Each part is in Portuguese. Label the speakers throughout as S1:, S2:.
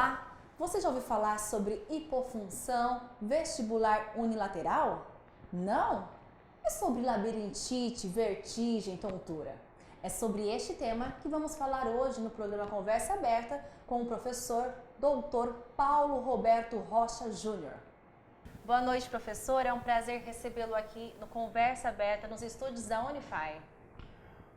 S1: Olá! Você já ouviu falar sobre hipofunção vestibular unilateral? Não? É sobre labirintite, vertigem, tontura. É sobre este tema que vamos falar hoje no programa Conversa Aberta com o professor Dr. Paulo Roberto Rocha Júnior. Boa noite, professor. É um prazer recebê-lo aqui no Conversa Aberta, nos estúdios da Unify.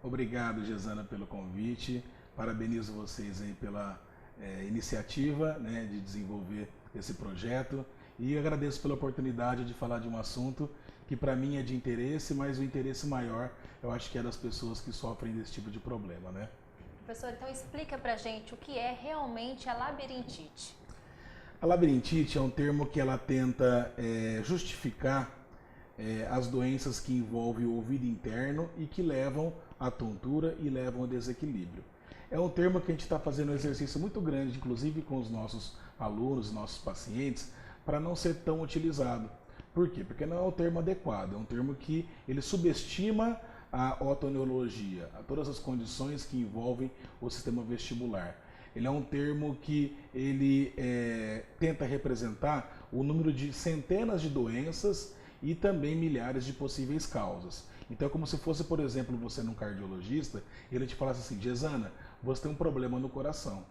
S2: Obrigado, Gesana, pelo convite. Parabenizo vocês aí pela iniciativa, de desenvolver esse projeto e agradeço pela oportunidade de falar de um assunto que para mim é de interesse, mas o interesse maior eu acho que é das pessoas que sofrem desse tipo de problema, né?
S1: Professor, então explica pra gente o que é realmente a labirintite.
S2: A labirintite é um termo que ela tenta justificar as doenças que envolvem o ouvido interno e que levam à tontura e levam ao desequilíbrio. É um termo que a gente está fazendo um exercício muito grande, inclusive com os nossos alunos, nossos pacientes, para não ser tão utilizado. Por quê? Porque não é um termo adequado, é um termo que ele subestima a otoneurologia, a todas as condições que envolvem o sistema vestibular. Ele é um termo que ele tenta representar o número de centenas de doenças e também milhares de possíveis causas. Então é como se fosse, por exemplo, você num cardiologista, e ele te falasse assim: Gesana, você tem um problema no coração.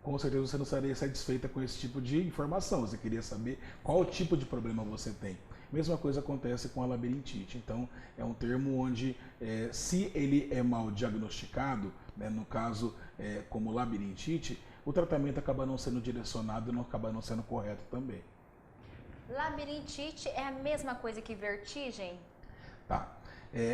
S2: Com certeza você não estaria satisfeita com esse tipo de informação, você queria saber qual tipo de problema você tem. Mesma coisa acontece com a labirintite. Então é um termo onde, se ele é mal diagnosticado, no caso como labirintite, o tratamento acaba não sendo direcionado e não acaba não sendo correto também.
S1: Labirintite é a mesma coisa que vertigem?
S2: Tá.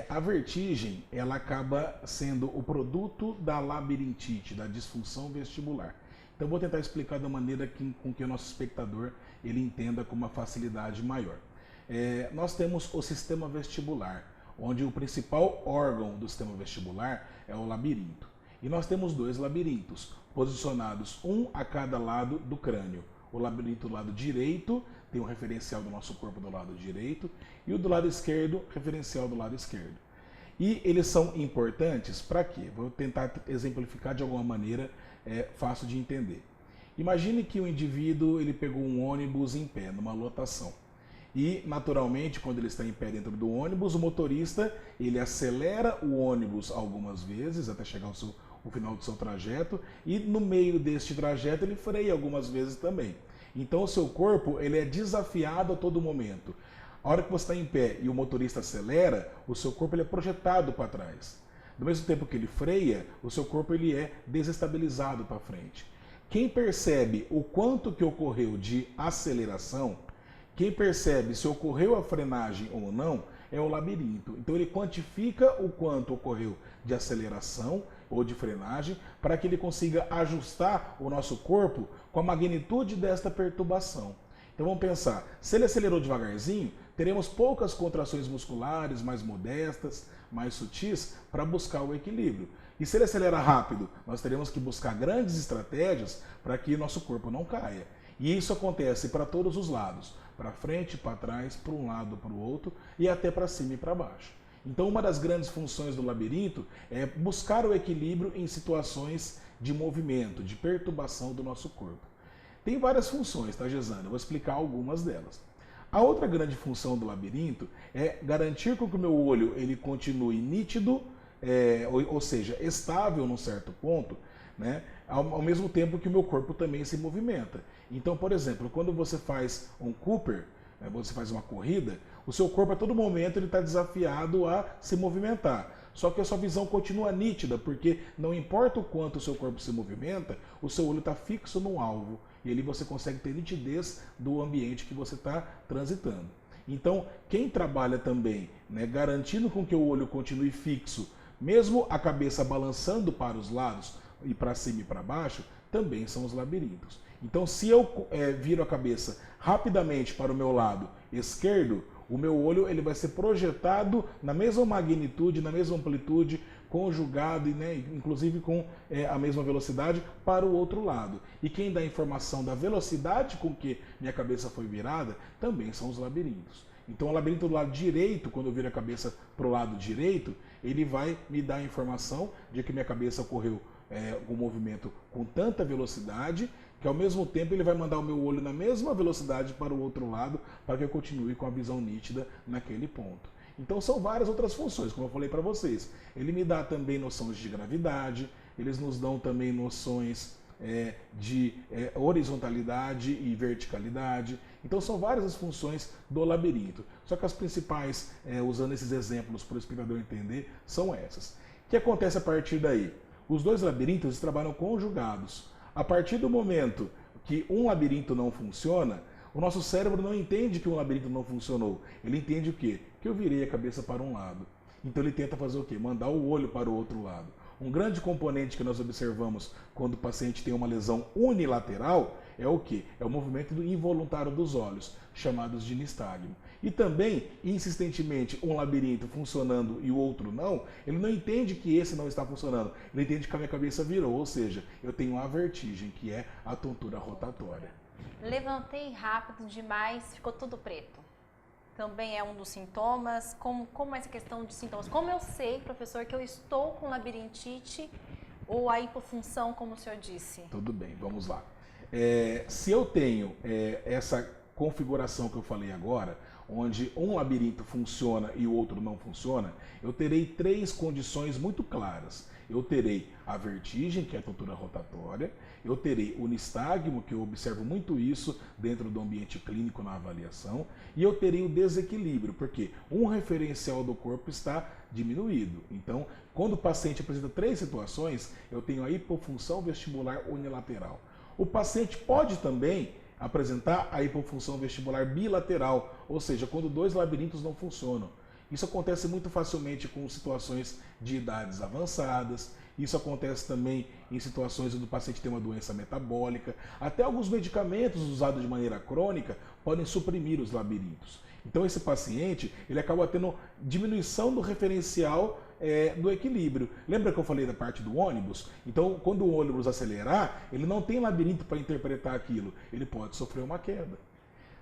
S2: A vertigem, ela acaba sendo o produto da labirintite, da disfunção vestibular. Então vou tentar explicar da maneira com que o nosso espectador ele entenda com uma facilidade maior. Nós temos o sistema vestibular, onde o principal órgão do sistema vestibular é o labirinto. E nós temos dois labirintos, posicionados um a cada lado do crânio. O labirinto do lado direito tem um referencial do nosso corpo do lado direito e o do lado esquerdo, referencial do lado esquerdo. E eles são importantes para quê? Vou tentar exemplificar de alguma maneira fácil de entender. Imagine que o indivíduo ele pegou um ônibus em pé, numa lotação. E, naturalmente, quando ele está em pé dentro do ônibus, o motorista ele acelera o ônibus algumas vezes até chegar ao final do seu trajeto e no meio deste trajeto ele freia algumas vezes também. Então o seu corpo ele é desafiado a todo momento. A hora que você está em pé e o motorista acelera, o seu corpo ele é projetado para trás. Do mesmo tempo que ele freia, o seu corpo ele é desestabilizado para frente. Quem percebe o quanto que ocorreu de aceleração, quem percebe se ocorreu a frenagem ou não, é o labirinto. Então ele quantifica o quanto ocorreu de aceleração ou de frenagem para que ele consiga ajustar o nosso corpo com a magnitude desta perturbação. Então vamos pensar, se ele acelerou devagarzinho, teremos poucas contrações musculares, mais modestas, mais sutis, para buscar o equilíbrio. E se ele acelera rápido, nós teremos que buscar grandes estratégias para que nosso corpo não caia. E isso acontece para todos os lados, para frente, para trás, para um lado, para o outro e até para cima e para baixo. Então uma das grandes funções do labirinto é buscar o equilíbrio em situações de movimento, de perturbação do nosso corpo. Tem várias funções, tá, Gesana? Eu vou explicar algumas delas. A outra grande função do labirinto é garantir que o meu olho ele continue nítido, ou seja, estável num certo ponto, ao mesmo tempo que o meu corpo também se movimenta. Então, por exemplo, quando você faz um Cooper, você faz uma corrida, o seu corpo a todo momento ele está desafiado a se movimentar. Só que a sua visão continua nítida, porque não importa o quanto o seu corpo se movimenta, o seu olho está fixo no alvo. E ali você consegue ter nitidez do ambiente que você está transitando. Então, quem trabalha também, garantindo com que o olho continue fixo, mesmo a cabeça balançando para os lados, e para cima e para baixo, também são os labirintos. Então, se eu viro a cabeça rapidamente para o meu lado esquerdo, o meu olho ele vai ser projetado na mesma magnitude, na mesma amplitude, conjugado e inclusive com a mesma velocidade para o outro lado. E quem dá a informação da velocidade com que minha cabeça foi virada também são os labirintos. Então o labirinto do lado direito, quando eu viro a cabeça para o lado direito, ele vai me dar a informação de que minha cabeça ocorreu um movimento com tanta velocidade que ao mesmo tempo ele vai mandar o meu olho na mesma velocidade para o outro lado, para que eu continue com a visão nítida naquele ponto. Então são várias outras funções, como eu falei para vocês. Ele me dá também noções de gravidade, eles nos dão também noções de horizontalidade e verticalidade. Então são várias as funções do labirinto. Só que as principais, usando esses exemplos para o espectador entender, são essas. O que acontece a partir daí? Os dois labirintos trabalham conjugados. A partir do momento que um labirinto não funciona, o nosso cérebro não entende que um labirinto não funcionou. Ele entende o quê? Que eu virei a cabeça para um lado. Então ele tenta fazer o quê? Mandar o olho para o outro lado. Um grande componente que nós observamos quando o paciente tem uma lesão unilateral é o quê? É o movimento involuntário dos olhos, chamados de nistagmo. E também, insistentemente, um labirinto funcionando e o outro não, ele não entende que esse não está funcionando. Ele entende que a minha cabeça virou, ou seja, eu tenho a vertigem, que é a tontura rotatória.
S3: Levantei rápido demais, ficou tudo preto. Também é um dos sintomas. Como é essa questão de sintomas? Como eu sei, professor, que eu estou com labirintite ou a hipofunção, como o senhor disse?
S2: Tudo bem, vamos lá. Se eu tenho essa configuração que eu falei agora, onde um labirinto funciona e o outro não funciona, eu terei três condições muito claras. Eu terei a vertigem, que é a tontura rotatória, eu terei o nistagmo, que eu observo muito isso dentro do ambiente clínico na avaliação, e eu terei o desequilíbrio, porque um referencial do corpo está diminuído. Então, quando o paciente apresenta três situações, eu tenho a hipofunção vestibular unilateral. O paciente pode também apresentar a hipofunção vestibular bilateral, ou seja, quando dois labirintos não funcionam. Isso acontece muito facilmente com situações de idades avançadas, isso acontece também em situações onde o paciente tem uma doença metabólica, até alguns medicamentos usados de maneira crônica podem suprimir os labirintos. Então esse paciente, ele acaba tendo diminuição do referencial do equilíbrio. Lembra que eu falei da parte do ônibus? Então quando o ônibus acelerar, ele não tem labirinto para interpretar aquilo, ele pode sofrer uma queda.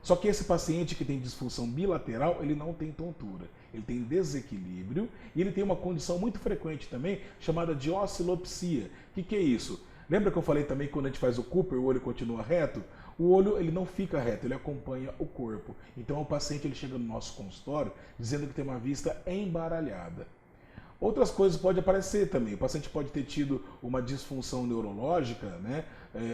S2: Só que esse paciente que tem disfunção bilateral, ele não tem tontura, ele tem desequilíbrio e ele tem uma condição muito frequente também, chamada de oscilopsia. O que é isso? Lembra que eu falei também que quando a gente faz o Cooper, o olho continua reto? O olho ele não fica reto, ele acompanha o corpo. Então o paciente ele chega no nosso consultório dizendo que tem uma vista embaralhada. Outras coisas podem aparecer também. O paciente pode ter tido uma disfunção neurológica, né?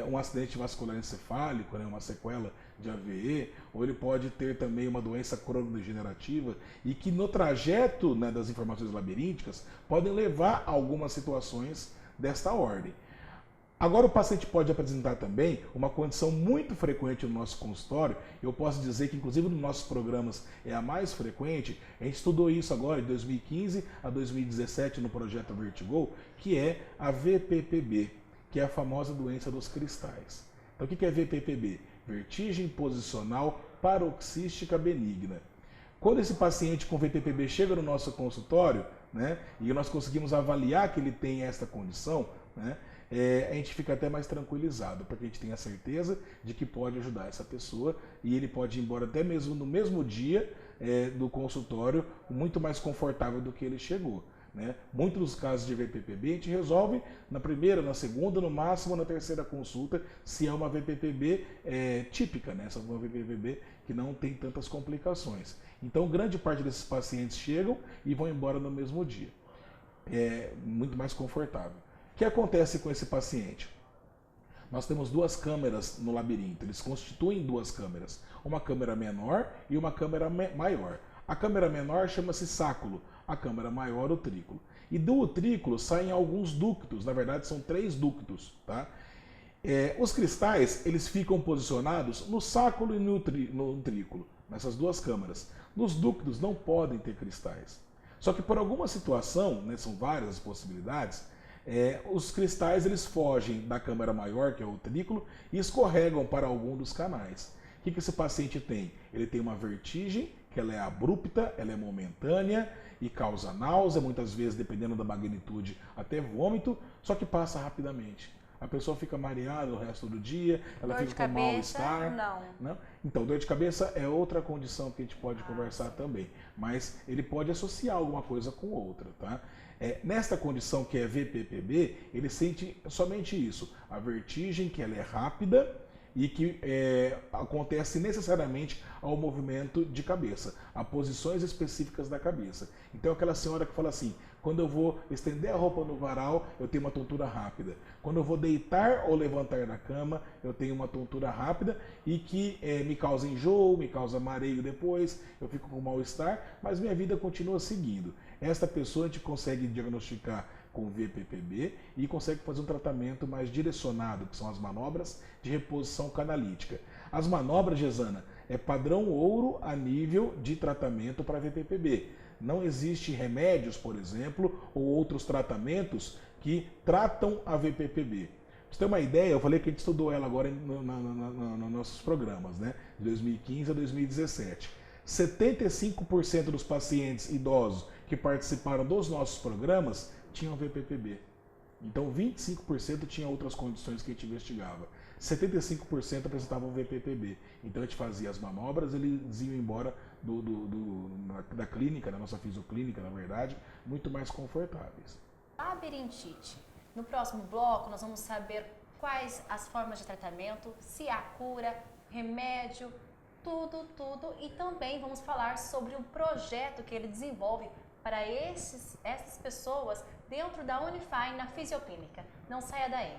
S2: Um acidente vascular encefálico, né? Uma sequela de AVE, ou ele pode ter também uma doença crônico-degenerativa e que no trajeto, né, das informações labirínticas podem levar a algumas situações desta ordem. Agora o paciente pode apresentar também uma condição muito frequente no nosso consultório, eu posso dizer que inclusive nos nossos programas é a mais frequente, a gente estudou isso agora de 2015 a 2017 no projeto Vertigo, que é a VPPB, que é a famosa doença dos cristais. Então o que é VPPB? Vertigem posicional paroxística benigna. Quando esse paciente com VPPB chega no nosso consultório, né, e nós conseguimos avaliar que ele tem esta condição, né, a gente fica até mais tranquilizado, porque a gente tem a certeza de que pode ajudar essa pessoa e ele pode ir embora até mesmo no mesmo dia do consultório muito mais confortável do que ele chegou. Né? Muitos dos casos de VPPB a gente resolve na primeira, na segunda, no máximo na terceira consulta, se é uma VPPB típica, né? Essa é uma VPPB que não tem tantas complicações. Então grande parte desses pacientes chegam e vão embora no mesmo dia. É muito mais confortável. O que acontece com esse paciente? Nós temos duas câmeras no labirinto, eles constituem duas câmeras, uma câmera menor e uma câmera maior. A câmera menor chama-se sáculo, a câmera maior utrículo. E do utrículo saem alguns ductos, na verdade são 3 ductos. Tá? Os cristais eles ficam posicionados no sáculo e no utrículo, nessas duas câmeras. Nos ductos não podem ter cristais. Só que por alguma situação, né, são várias as possibilidades, os cristais eles fogem da câmara maior, que é o utrículo, e escorregam para algum dos canais. O que esse paciente tem? Ele tem uma vertigem, que ela é abrupta, ela é momentânea e causa náusea, muitas vezes, dependendo da magnitude, até vômito, só que passa rapidamente. A pessoa fica mareada o resto do dia, ela
S3: Dor de
S2: fica com
S3: cabeça,
S2: mal-estar.
S3: não.
S2: Então, dor de cabeça é outra condição que a gente pode conversar também, mas ele pode associar alguma coisa com outra, tá? Nesta condição que é VPPB, ele sente somente isso, a vertigem, que ela é rápida e que acontece necessariamente ao movimento de cabeça, a posições específicas da cabeça. Então, aquela senhora que fala assim, quando eu vou estender a roupa no varal, eu tenho uma tontura rápida. Quando eu vou deitar ou levantar da cama, eu tenho uma tontura rápida e que me causa enjoo, me causa mareio depois, eu fico com mal-estar, mas minha vida continua seguindo. Esta pessoa a gente consegue diagnosticar com VPPB e consegue fazer um tratamento mais direcionado, que são as manobras de reposição canalítica. As manobras, Gesana, é padrão ouro a nível de tratamento para VPPB. Não existe remédios, por exemplo, ou outros tratamentos que tratam a VPPB. Pra você ter uma ideia, eu falei que a gente estudou ela agora nos nossos programas, né? De 2015 a 2017. 75% dos pacientes idosos que participaram dos nossos programas tinham VPPB. Então 25% tinha outras condições que a gente investigava. 75% apresentavam VPPB. Então a gente fazia as manobras, eles iam embora da clínica, da nossa fisioclínica, na verdade, muito mais confortáveis.
S3: Labirintite. No próximo bloco, nós vamos saber quais as formas de tratamento, se há cura, remédio, tudo. E também vamos falar sobre um projeto que ele desenvolve para essas pessoas dentro da Unify na Fisioclínica. Não saia daí.